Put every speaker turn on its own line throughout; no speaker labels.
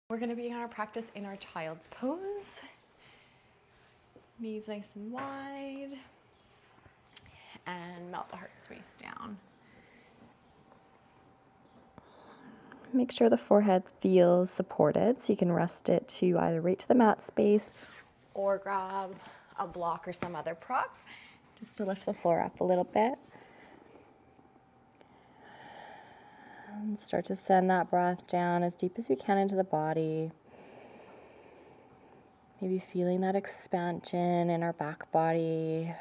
We're going to begin our practice in our child's pose. Knees nice and wide. And melt the heart space down. Make sure the forehead feels supported, so you can rest it to either right to the mat space or grab a block or some other prop just to lift the floor up a little bit. And start to send that breath down as deep as we can into the body. Maybe feeling that expansion in our back body.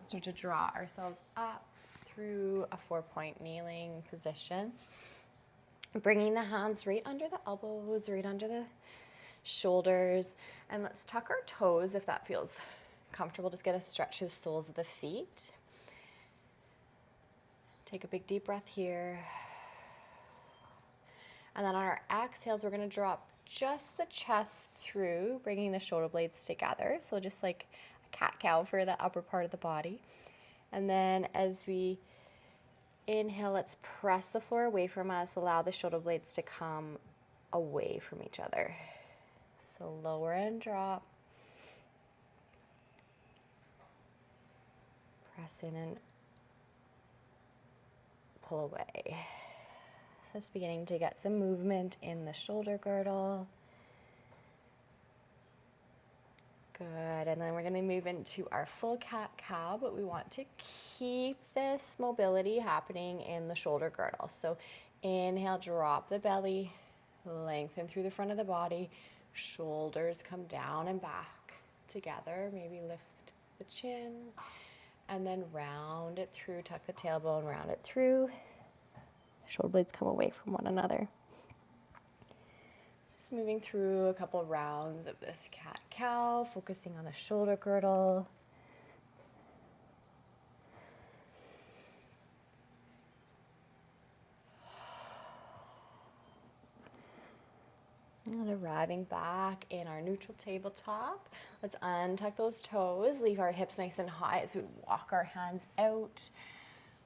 Start to draw ourselves up through a 4-point kneeling position. Bringing the hands right under the elbows, right under the shoulders. And let's tuck our toes if that feels comfortable. Just get a stretch through the soles of the feet. Take a big deep breath here. And then on our exhales, we're going to drop just the chest through, bringing the shoulder blades together. So just like a cat-cow for the upper part of the body. And then as we inhale, let's press the floor away from us. Allow the shoulder blades to come away from each other. So lower and drop. Press in and pull away. So it's beginning to get some movement in the shoulder girdle. Good, and then we're going to move into our full cat-cow, but we want to keep this mobility happening in the shoulder girdle. So inhale, drop the belly, lengthen through the front of the body, shoulders come down and back together, maybe lift the chin, and then round it through, tuck the tailbone, round it through, shoulder blades come away from one another. Just moving through a couple rounds of this cat-cow, focusing on the shoulder girdle. And arriving back in our neutral tabletop, let's untuck those toes, leave our hips nice and high as we walk our hands out.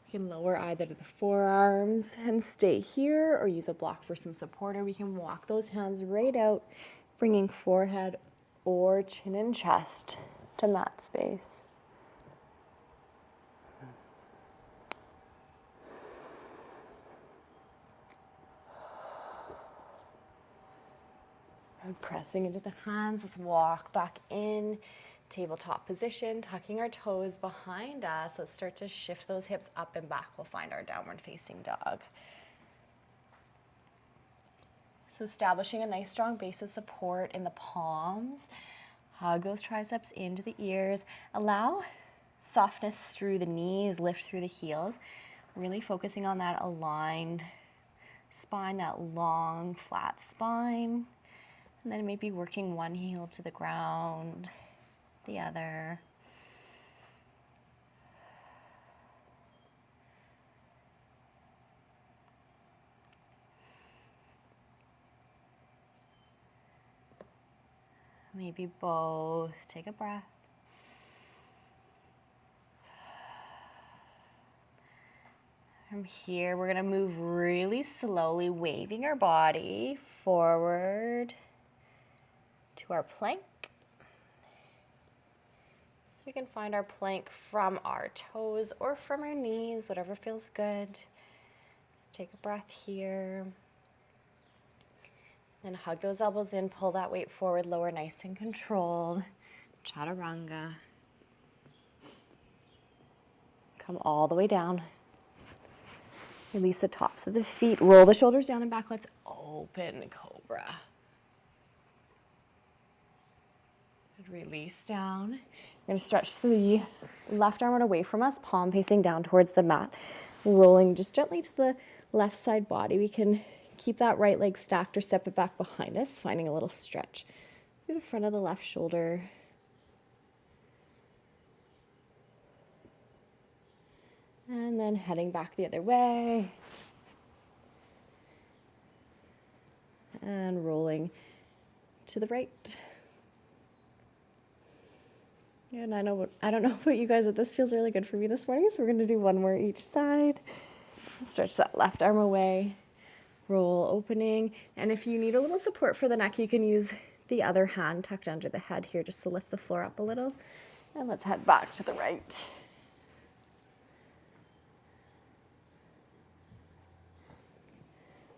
We can lower either to the forearms and stay here, or use a block for some support, or we can walk those hands right out, bringing forehead or chin and chest to mat space. And pressing into the hands, let's walk back in. Tabletop position, tucking our toes behind us. Let's start to shift those hips up and back. We'll find our downward facing dog. So establishing a nice strong base of support in the palms. Hug those triceps into the ears. Allow softness through the knees, lift through the heels. Really focusing on that aligned spine, that long, flat spine. And then maybe working one heel to the ground, the other. Maybe both. Take a breath. From here, we're going to move really slowly, waving our body forward to our plank. So we can find our plank from our toes or from our knees, whatever feels good. Let's take a breath here. Then hug those elbows in, pull that weight forward, lower nice and controlled. Chaturanga. Come all the way down. Release the tops of the feet, roll the shoulders down and back. Let's open cobra. Release down. We're going to stretch the left arm away from us, palm facing down towards the mat. Rolling just gently to the left side body. We can keep that right leg stacked or step it back behind us, finding a little stretch through the front of the left shoulder. And then heading back the other way. And rolling to the right. And I don't know about you guys, but this feels really good for me this morning. So we're gonna do one more each side. Stretch that left arm away. Roll opening. And if you need a little support for the neck, you can use the other hand tucked under the head here just to lift the floor up a little. And let's head back to the right.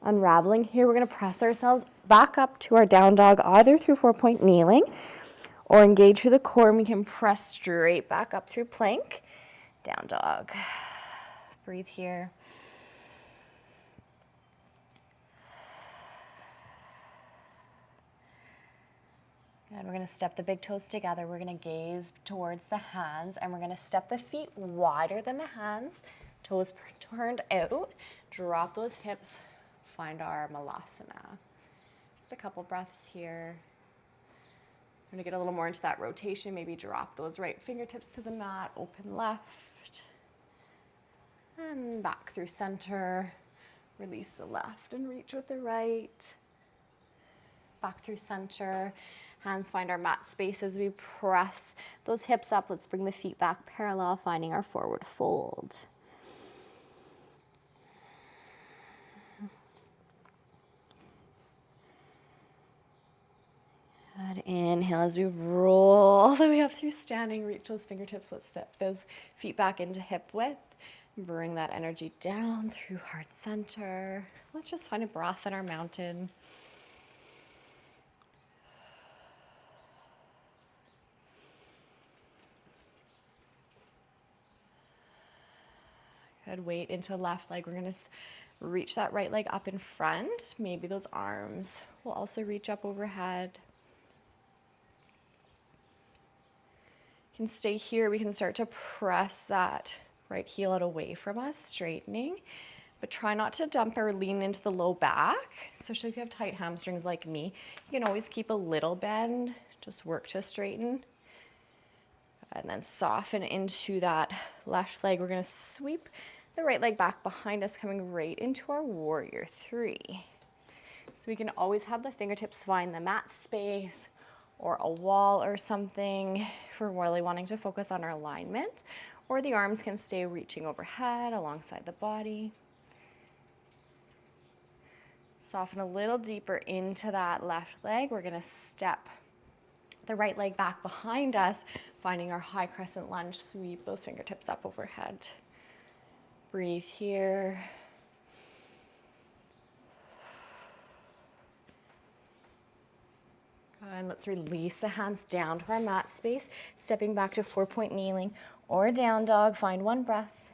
Unraveling here, we're going to press ourselves back up to our down dog, either through 4-point kneeling or engage through the core, and we can press straight back up through plank. Down dog. Breathe here. And we're going to step the big toes together. We're going to gaze towards the hands, and we're going to step the feet wider than the hands, toes turned out. Drop those hips. Find our Malasana. Just a couple breaths here. I'm going to get a little more into that rotation. Maybe drop those right fingertips to the mat. Open left. And back through center. Release the left and reach with the right. Back through center. Hands find our mat space as we press those hips up. Let's bring the feet back parallel, finding our forward fold. Good. Inhale as we roll all the way up through standing. Reach those fingertips. Let's step those feet back into hip width. Bring that energy down through heart center. Let's just find a breath in our mountain. Good. Weight into the left leg. We're going to reach that right leg up in front. Maybe those arms will also reach up overhead. You can stay here. We can start to press that right heel out away from us, straightening. But try not to dump or lean into the low back, especially if you have tight hamstrings like me. You can always keep a little bend. Just work to straighten. And then soften into that left leg. We're going to sweep the right leg back behind us, coming right into our warrior three. So we can always have the fingertips find the mat space or a wall or something if we're really wanting to focus on our alignment, or the arms can stay reaching overhead alongside the body. Soften a little deeper into that left leg. We're going to step the right leg back behind us, finding our high crescent lunge. Sweep those fingertips up overhead. Breathe here. And let's release the hands down to our mat space, stepping back to 4-point kneeling or down dog. Find one breath.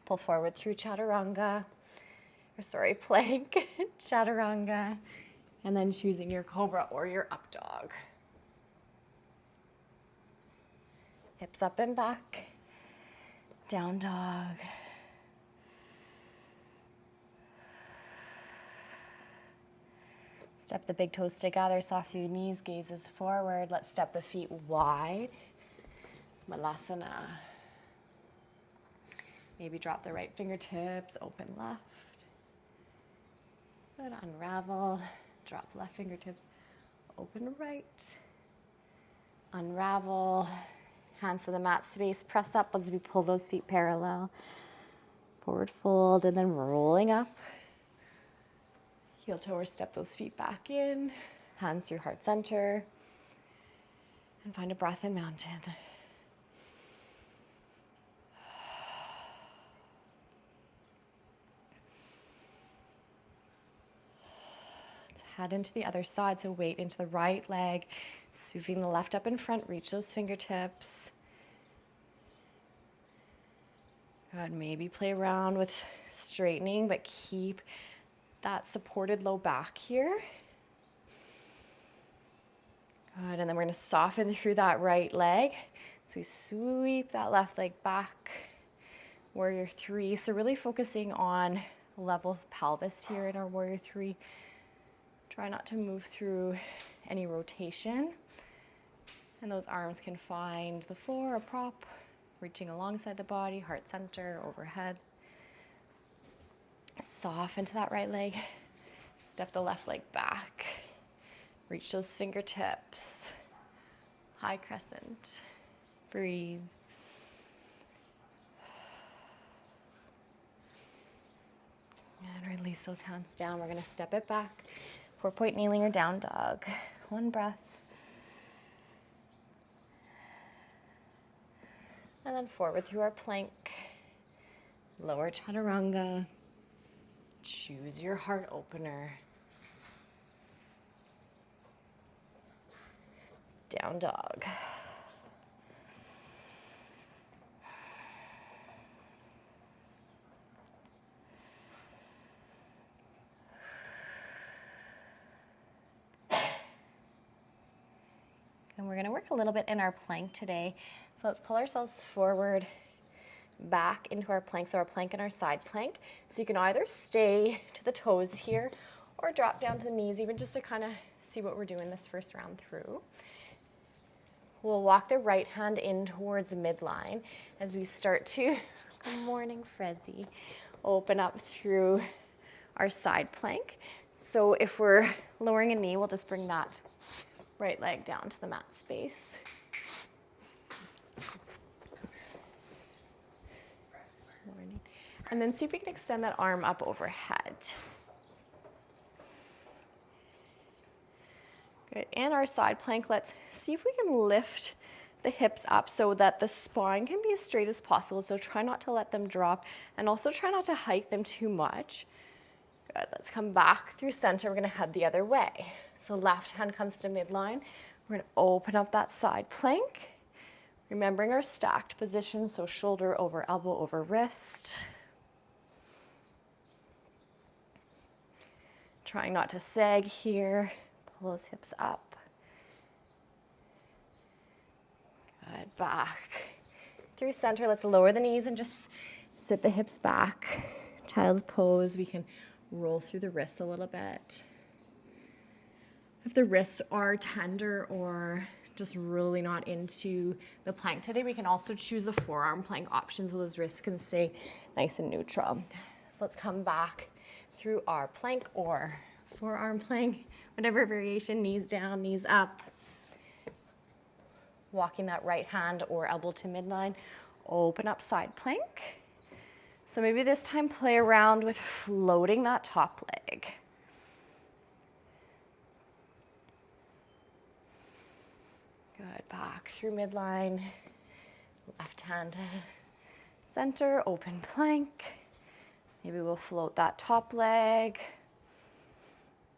Pull forward through chaturanga, plank, chaturanga, and then choosing your cobra or your up dog. Hips up and back, down dog. Step the big toes together, soft through the knees, gazes forward. Let's step the feet wide. Malasana. Maybe drop the right fingertips, open left. Good, unravel. Drop left fingertips, open right. Unravel. Hands to the mat space, press up as we pull those feet parallel. Forward fold, and then rolling up. Heel toe or step those feet back in. Hands through heart center. And find a breath in mountain. Let's head into the other side. So weight into the right leg. Sweeping the left up in front. Reach those fingertips. Good. Maybe play around with straightening, but keep that supported low back here. Good, and then we're going to soften through that right leg. So we sweep that left leg back, warrior three. So really focusing on level of pelvis here in our warrior three. Try not to move through any rotation. And those arms can find the floor, a prop, reaching alongside the body, heart center, overhead. Soften to that right leg. Step the left leg back. Reach those fingertips. High crescent. Breathe. And release those hands down. We're going to step it back. 4-point kneeling or down dog. One breath. And then forward through our plank. Lower chaturanga. Choose your heart opener. Down dog. And we're going to work a little bit in our plank today. So let's pull ourselves forward, back into our plank. So our plank and our side plank. So you can either stay to the toes here or drop down to the knees, even just to kind of see what we're doing this first round through. We'll walk the right hand in towards midline as we start to, good morning, Frezzy, open up through our side plank. So if we're lowering a knee, we'll just bring that right leg down to the mat space. Morning. And then see if we can extend that arm up overhead. Good. And our side plank, let's see if we can lift the hips up so that the spine can be as straight as possible. So try not to let them drop and also try not to hike them too much. Good. Let's come back through center. We're going to head the other way. So left hand comes to midline. We're going to open up that side plank. Remembering our stacked position, so shoulder over elbow over wrist. Trying not to sag here. Pull those hips up. Good. Back. Through center, let's lower the knees and just sit the hips back. Child's pose. We can roll through the wrists a little bit. If the wrists are tender or just really not into the plank today, we can also choose a forearm plank option so those wrists can stay nice and neutral. So let's come back through our plank or forearm plank, whatever variation, knees down, knees up. Walking that right hand or elbow to midline, open up side plank. So maybe this time play around with floating that top leg. Good, back through midline, left hand to center, open plank. Maybe we'll float that top leg.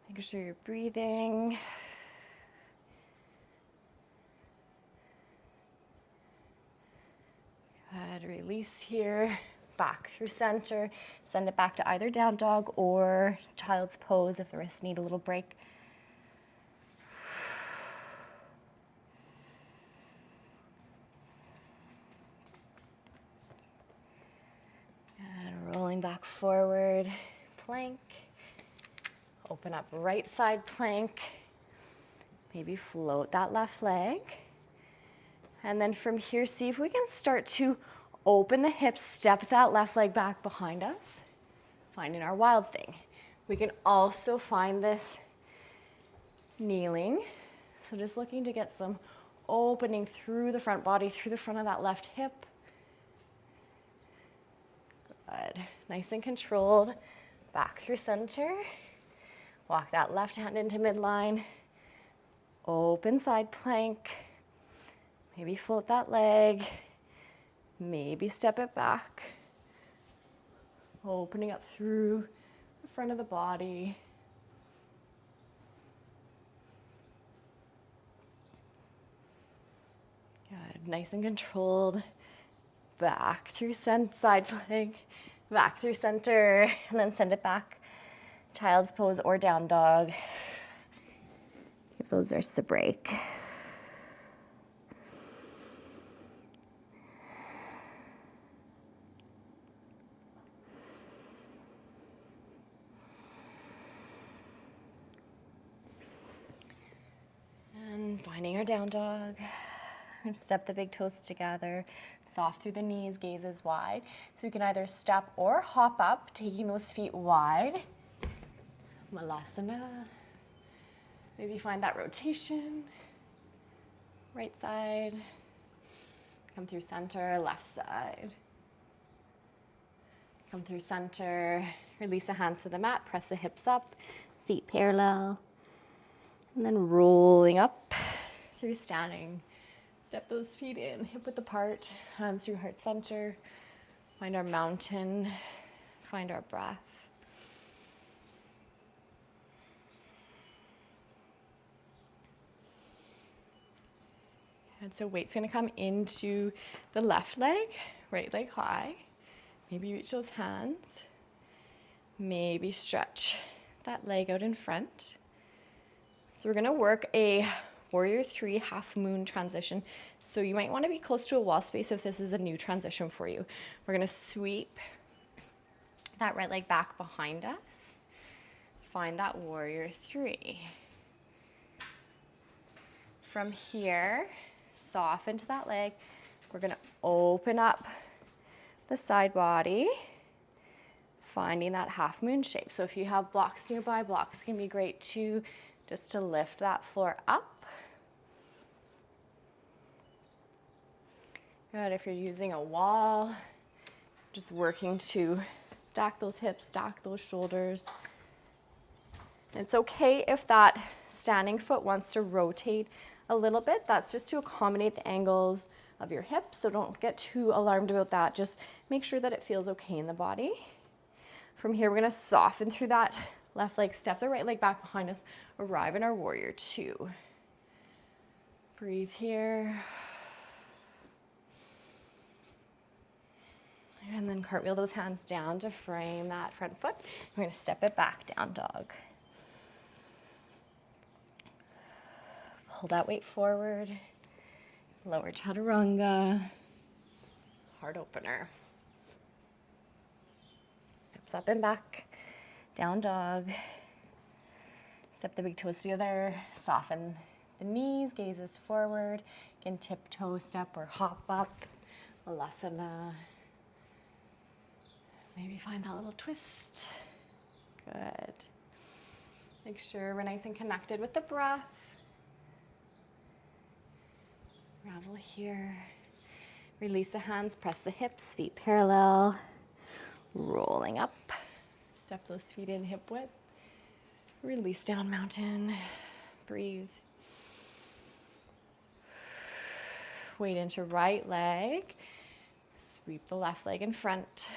Making sure you're breathing. Good, release here, back through center. Send it back to either down dog or child's pose if the wrists need a little break. Rolling back forward, plank. Open up right side plank. Maybe float that left leg. And then from here, see if we can start to open the hips, step that left leg back behind us, finding our wild thing. We can also find this kneeling. So just looking to get some opening through the front body, through the front of that left hip. Good. Nice and controlled. Back through center. Walk that left hand into midline. Open side plank. Maybe float that leg. Maybe step it back. Opening up through the front of the body. Good. Nice and controlled. Back through side plank, back through center, and then send it back. Child's pose or down dog. Give those wrists a break. And finding our down dog. and step the big toes together, soft through the knees, gazes wide. So you can either step or hop up, taking those feet wide. Malasana. Maybe find that rotation. Right side. Come through center, left side. Come through center. Release the hands to the mat, press the hips up, feet parallel. And then rolling up through standing. Step those feet in, hip width apart, hands through heart center. Find our mountain, find our breath. And so weight's gonna come into the left leg, right leg high. Maybe reach those hands. Maybe stretch that leg out in front. So we're gonna work a Warrior 3 half moon transition. So you might wanna be close to a wall space if this is a new transition for you. We're gonna sweep that right leg back behind us. Find that Warrior 3. From here, soften to that leg. We're gonna open up the side body, finding that half moon shape. So if you have blocks nearby, blocks can be great too, just to lift that floor up. Good, if you're using a wall, just working to stack those hips, stack those shoulders. It's okay if that standing foot wants to rotate a little bit. That's just to accommodate the angles of your hips, so don't get too alarmed about that. Just make sure that it feels okay in the body. From here, we're gonna soften through that left leg, step the right leg back behind us, arrive in our Warrior 2. Breathe here. And then cartwheel those hands down to frame that front foot. We're gonna step it back, down dog. Pull that weight forward. Lower chaturanga, heart opener. Hips up and back, down dog. Step the big toes together, soften the knees, gazes forward. Again, tiptoe step or hop up, Malasana. Maybe find that little twist. Good. Make sure we're nice and connected with the breath. Ravel here. Release the hands, press the hips, feet parallel. Rolling up. Step those feet in hip width. Release down mountain. Breathe. Weight into right leg. Sweep the left leg in front.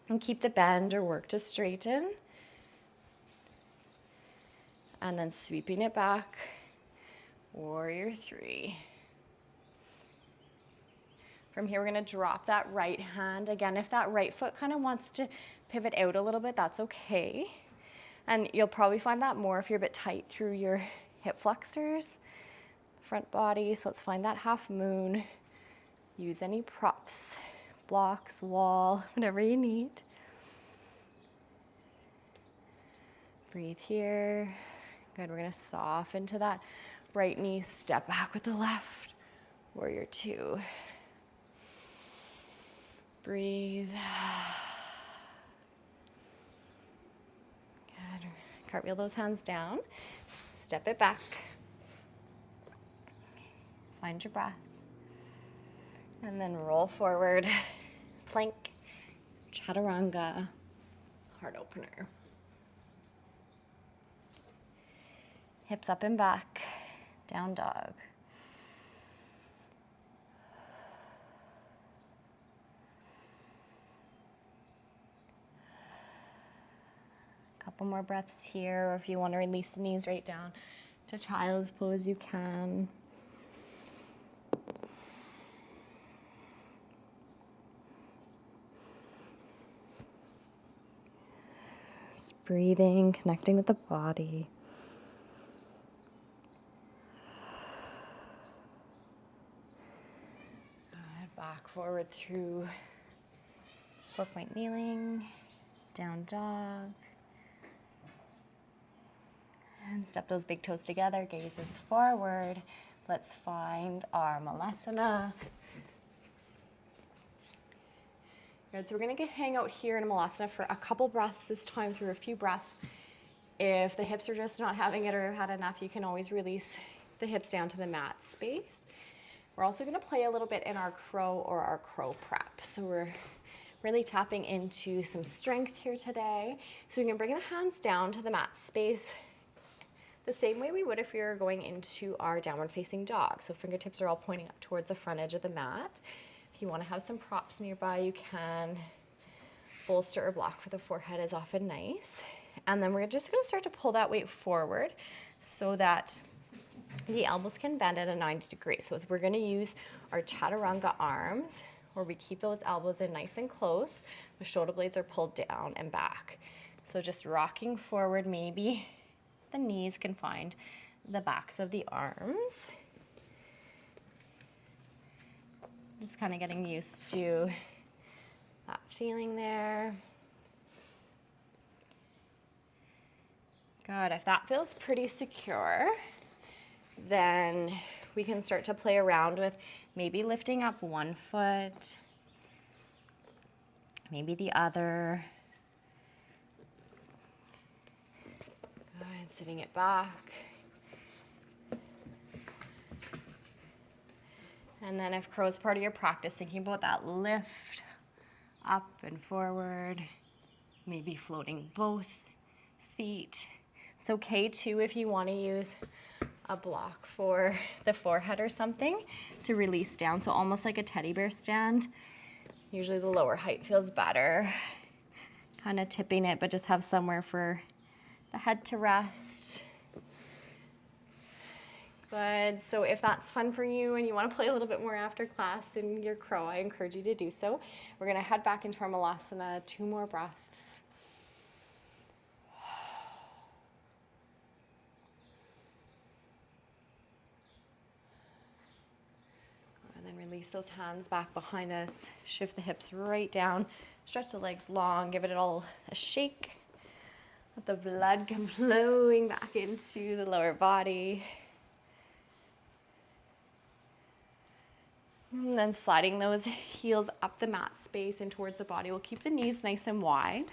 And keep the bend or work to straighten. And then sweeping it back. Warrior 3. From here, we're gonna drop that right hand. Again, if that right foot kind of wants to pivot out a little bit, that's okay. And you'll probably find that more if you're a bit tight through your hip flexors, front body. So let's find that half moon. Use any props, blocks, wall, whatever you need. Breathe here. Good, we're gonna soften to that right knee, step back with the left. Warrior 2. Breathe. Good. Cartwheel those hands down. Step it back. Find your breath. And then roll forward. Plank. Chaturanga. Heart opener. Hips up and back. Down dog. Couple more breaths here, or if you want to release the knees right down to child's pose, you can. Just breathing, connecting with the body. Good. Back forward through 4-point kneeling, down dog. And step those big toes together, gazes forward. Let's find our Malasana. Good, so we're gonna hang out here in Malasana for a couple breaths this time, through a few breaths. If the hips are just not having it or have had enough, you can always release the hips down to the mat space. We're also gonna play a little bit in our crow or our crow prep. So we're really tapping into some strength here today. So we can bring the hands down to the mat space the same way we would if we were going into our downward facing dog. So fingertips are all pointing up towards the front edge of the mat. If you want to have some props nearby, you can. Bolster or block for the forehead is often nice. And then we're just going to start to pull that weight forward so that the elbows can bend at a 90 degrees. So as we're going to use our chaturanga arms, where we keep those elbows in nice and close, the shoulder blades are pulled down and back. So just rocking forward, maybe the knees can find the backs of the arms. Just kind of getting used to that feeling there. Good, if that feels pretty secure, then we can start to play around with maybe lifting up one foot, maybe the other. Good, sitting it back. And then if crow's part of your practice, thinking about that lift up and forward, maybe floating both feet. It's okay too if you want to use a block for the forehead or something to release down. So almost like a teddy bear stand. Usually the lower height feels better. Kind of tipping it, but just have somewhere for the head to rest. Good, so if that's fun for you and you want to play a little bit more after class in your crow, I encourage you to do so. We're going to head back into our Malasana, 2 more breaths. And then release those hands back behind us, shift the hips right down, stretch the legs long, give it all a shake. Let the blood come flowing back into the lower body. And then sliding those heels up the mat space and towards the body. We'll keep the knees nice and wide.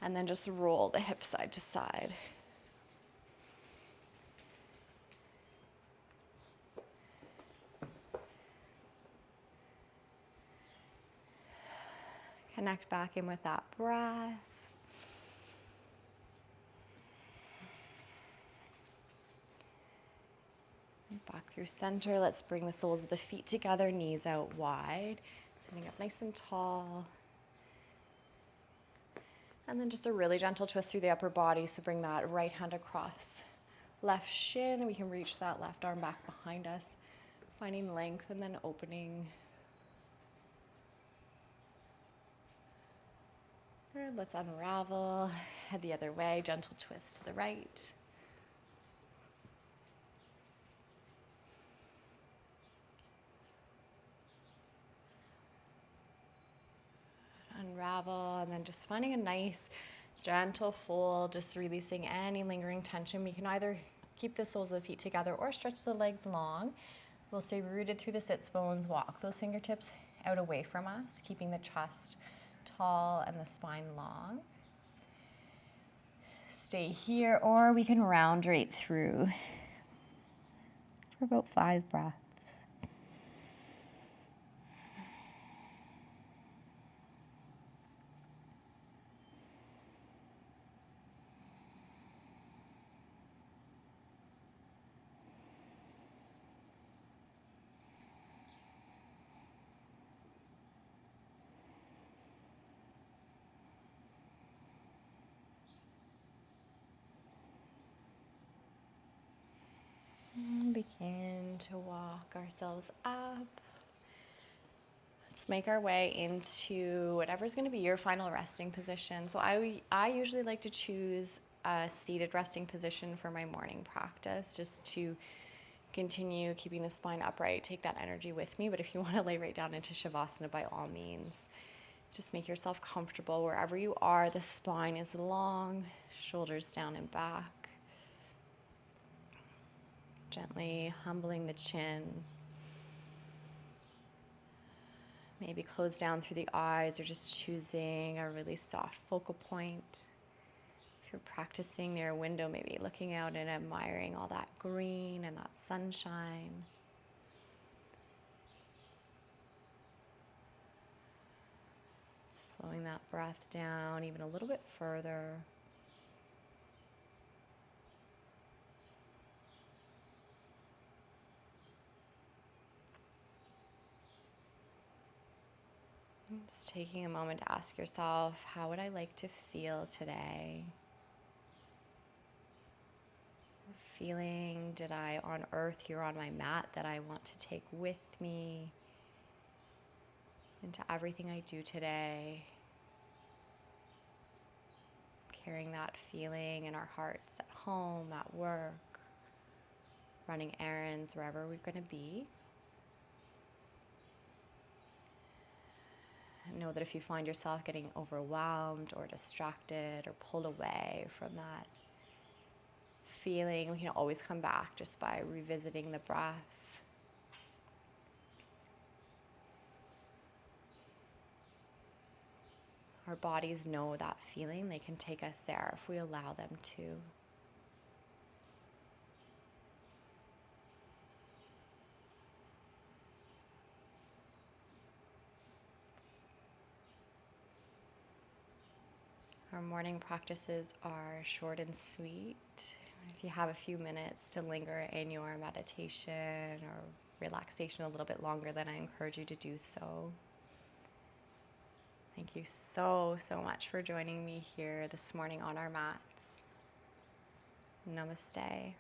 And then just roll the hips side to side. Connect back in with that breath. Back through center. Let's bring the soles of the feet together, knees out wide, sitting up nice and tall. And then just a really gentle twist through the upper body. So bring that right hand across left shin, and we can reach that left arm back behind us, finding length and then opening. Good. Let's unravel, head the other way, gentle twist to the right. Unravel, and then just finding a nice gentle fold, just releasing any lingering tension. We can either keep the soles of the feet together or stretch the legs long. We'll stay rooted through the sits bones, walk those fingertips out away from us, keeping the chest tall and the spine long. Stay here, or we can round right through for about 5 breaths. Begin to walk ourselves up. Let's make our way into whatever's going to be your final resting position. So I usually like to choose a seated resting position for my morning practice, just to continue keeping the spine upright, take that energy with me. But if you want to lay right down into Shavasana, by all means, just make yourself comfortable wherever you are. The spine is long, shoulders down and back. Gently humbling the chin. Maybe close down through the eyes or just choosing a really soft focal point. If you're practicing near a window, maybe looking out and admiring all that green and that sunshine. Slowing that breath down even a little bit further. Just taking a moment to ask yourself, how would I like to feel today? What feeling did I unearth here on my mat that I want to take with me into everything I do today? Carrying that feeling in our hearts at home, at work, running errands, wherever we're going to be. Know that if you find yourself getting overwhelmed or distracted or pulled away from that feeling, we can always come back just by revisiting the breath. Our bodies know that feeling. They can take us there if we allow them to. Our morning practices are short and sweet. If you have a few minutes to linger in your meditation or relaxation a little bit longer, then I encourage you to do so. Thank you so much for joining me here this morning on our mats. Namaste.